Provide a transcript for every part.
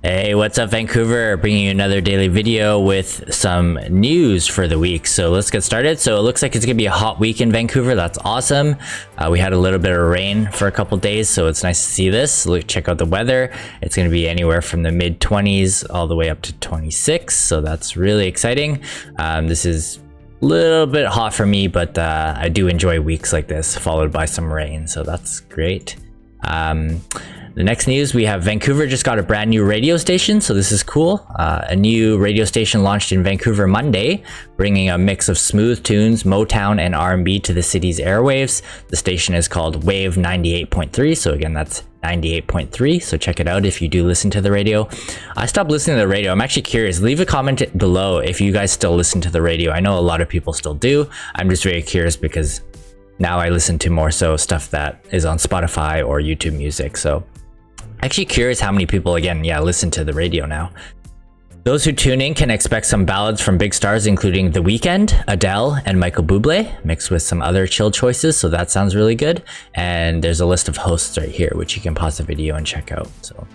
Hey, what's up, Vancouver? Bringing you another daily video with some news for the week. So let's get started. So it looks like it's gonna be a hot week in Vancouver. That's awesome. We had a little bit of rain for a couple days, so it's nice to see this. Look, check out the weather. It's gonna be anywhere from the mid 20s all the way up to 26. So that's really exciting. This is a little bit hot for me, but I do enjoy weeks like this, followed by some rain. So that's great. The next news, we have Vancouver just got a brand new radio station, so this is cool. A new radio station launched in Vancouver Monday, bringing a mix of smooth tunes, Motown, and R&B to the city's airwaves. The station is called Wave 98.3, so again, that's 98.3, so check it out if you do listen to the radio. I stopped listening to the radio. I'm actually curious. Leave a comment below if you guys still listen to the radio. I know a lot of people still do. I'm just very curious because now I listen to more so stuff that is on Spotify or YouTube Music, so actually curious how many people, again, listen to the radio now. Those who tune in can expect some ballads from big stars, including The Weeknd, Adele, and Michael Bublé, mixed with some other chill choices, so that sounds really good. And there's a list of hosts right here, which you can pause the video and check out. So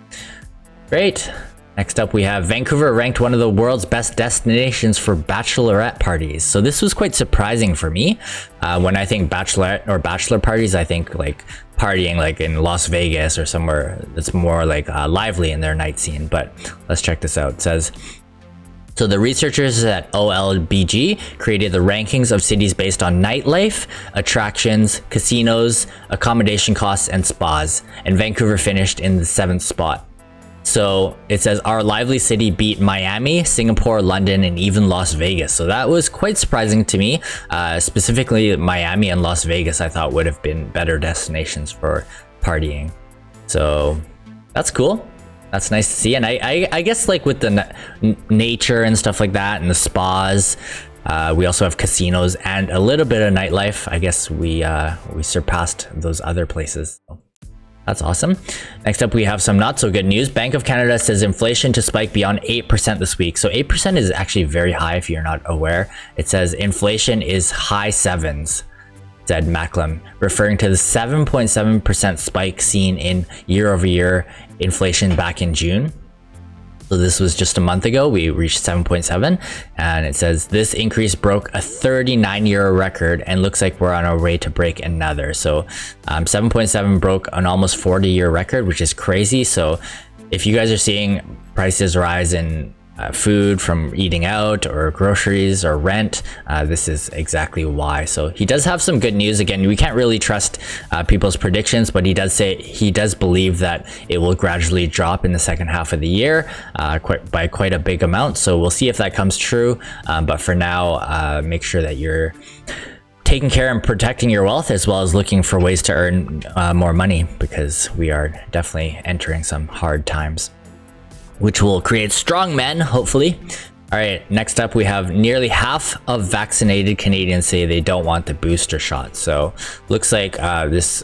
great. Next up, we have Vancouver ranked one of the world's best destinations for bachelorette parties. So this was quite surprising for me. When I think bachelorette or bachelor parties, I think like partying like in Las Vegas or somewhere that's more like lively in their night scene. But let's check this out. It says, so the researchers at OLBG created the rankings of cities based on nightlife, attractions, casinos, accommodation costs, and spas. And Vancouver finished in the 7th spot. So it says our lively city beat Miami, Singapore, London, and even Las Vegas. So that was quite surprising to me. Specifically Miami and Las Vegas I thought would have been better destinations for partying. So that's cool. That's nice to see. And I guess like with the nature and stuff like that and the spas, we also have casinos and a little bit of nightlife. I guess we surpassed those other places. That's awesome. Next up, we have some not so good news. Bank of Canada says inflation to spike beyond 8% this week. So 8% is actually very high if you're not aware. It says inflation is high sevens, said Macklem, referring to the 7.7% spike seen in year-over-year inflation back in June. So this was just a month ago, we reached 7.7, and it says this increase broke a 39-year record and looks like we're on our way to break another. So 7.7 broke an almost 40-year record, which is crazy. So if you guys are seeing prices rise in food from eating out or groceries or rent, this is exactly why. So he does have some good news. Again, we can't really trust people's predictions, but he does say he does believe that it will gradually drop in the second half of the year by quite a big amount. So we'll see if that comes true. But for now, make sure that you're taking care and protecting your wealth, as well as looking for ways to earn more money, because we are definitely entering some hard times, which will create strong men, hopefully. All right, next up, we have nearly half of vaccinated Canadians say they don't want the booster shot. So looks like this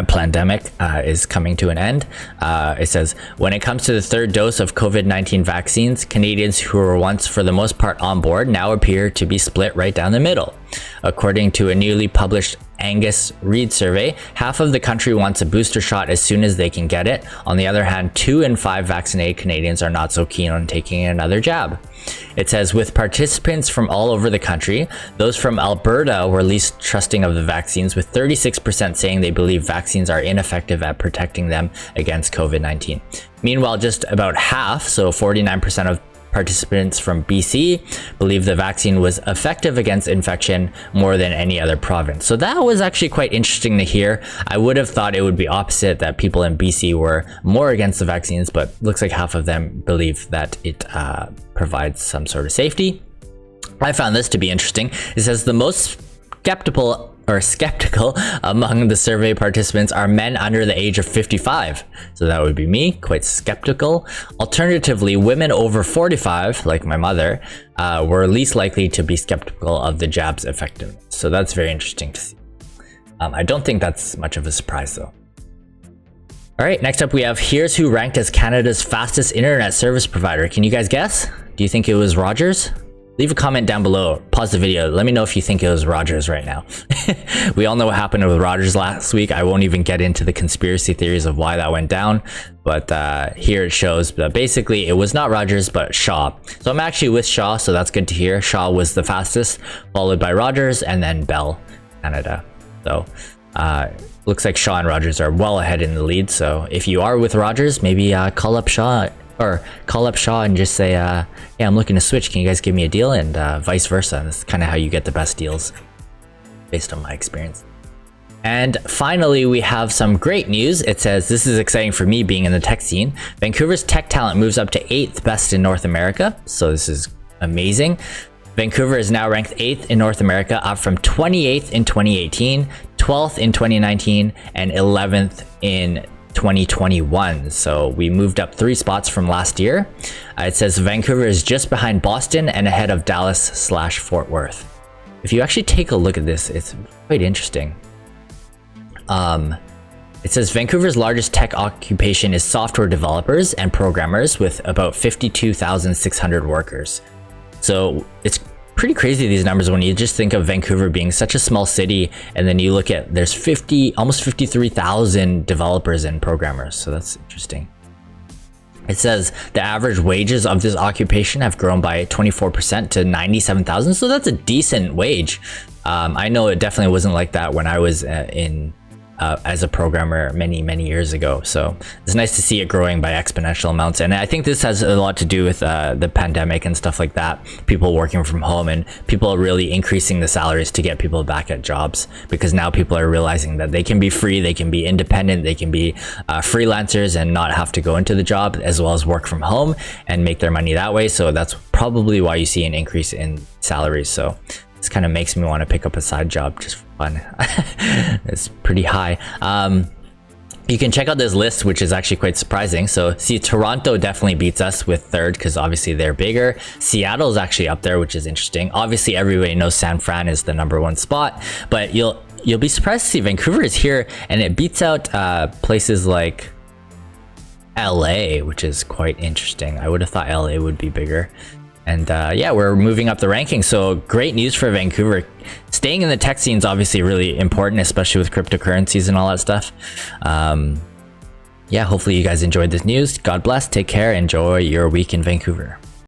pandemic is coming to an end. It says, when it comes to the third dose of COVID-19 vaccines, Canadians who were once for the most part on board now appear to be split right down the middle. According to a newly published Angus Reid survey, half of the country wants a booster shot as soon as they can get it. On the other hand, 2 in 5 vaccinated Canadians are not so keen on taking another jab. It says, with participants from all over the country, those from Alberta were least trusting of the vaccines, with 36% saying they believe vaccines are ineffective at protecting them against COVID-19. Meanwhile, just about half, so 49% of participants from BC believe the vaccine was effective against infection more than any other province. So that was actually quite interesting to hear. I would have thought it would be opposite, that people in BC were more against the vaccines, but looks like half of them believe that it provides some sort of safety. I found this to be interesting. It says the most skeptical among the survey participants are men under the age of 55. So that would be me, quite skeptical. Alternatively, women over 45, like my mother, were least likely to be skeptical of the jab's effectiveness. So that's very interesting to see. I don't think that's much of a surprise though. All right, next up we have Here's Who ranked as Canada's fastest internet service provider. Can you guys guess? Do you think it was Rogers? leave a comment down below, pause the video, let me know if you think it was Rogers right now. We all know what happened with Rogers last week. I won't even get into the conspiracy theories of why that went down, but here it shows that basically it was not Rogers but Shaw. So I'm actually with Shaw, so that's good to hear. Shaw was the fastest, followed by Rogers and then Bell Canada. So looks like Shaw and Rogers are well ahead in the lead. So if you are with Rogers, maybe call up Shaw and just say, hey, I'm looking to switch. Can you guys give me a deal? And vice versa. That's kind of how you get the best deals based on my experience. And finally, we have some great news. It says, this is exciting for me being in the tech scene. Vancouver's tech talent moves up to 8th best in North America. So this is amazing. Vancouver is now ranked 8th in North America, up from 28th in 2018, 12th in 2019, and 11th in 2021. So we moved up 3 spots from last year. It says Vancouver is just behind Boston and ahead of Dallas/Fort Worth. If you actually take a look at this, it's quite interesting. It says Vancouver's largest tech occupation is software developers and programmers with about 52,600 workers. So it's pretty crazy, these numbers, when you just think of Vancouver being such a small city, and then you look at there's almost 53,000 developers and programmers. So that's interesting. It says the average wages of this occupation have grown by 24% to 97,000. So that's a decent wage. I know it definitely wasn't like that when I was as a programmer many years ago. So it's nice to see it growing by exponential amounts. And I think this has a lot to do with the pandemic and stuff like that. People working from home and people are really increasing the salaries to get people back at jobs, because now people are realizing that they can be free, they can be independent, they can be freelancers and not have to go into the job, as well as work from home and make their money that way. So that's probably why you see an increase in salaries. So this kind of makes me want to pick up a side job just for fun. It's pretty high. You can check out this list, which is actually quite surprising. So see, Toronto definitely beats us with 3rd because obviously they're bigger. Seattle is actually up there, which is interesting. Obviously everybody knows San Fran is the #1 spot, but you'll be surprised to see Vancouver is here and it beats out places like LA, which is quite interesting. I would have thought LA would be bigger. And yeah, we're moving up the ranking. So great news for Vancouver. Staying in the tech scene is obviously really important, especially with cryptocurrencies and all that stuff. Yeah, hopefully you guys enjoyed this news. God bless, take care, enjoy your week in Vancouver.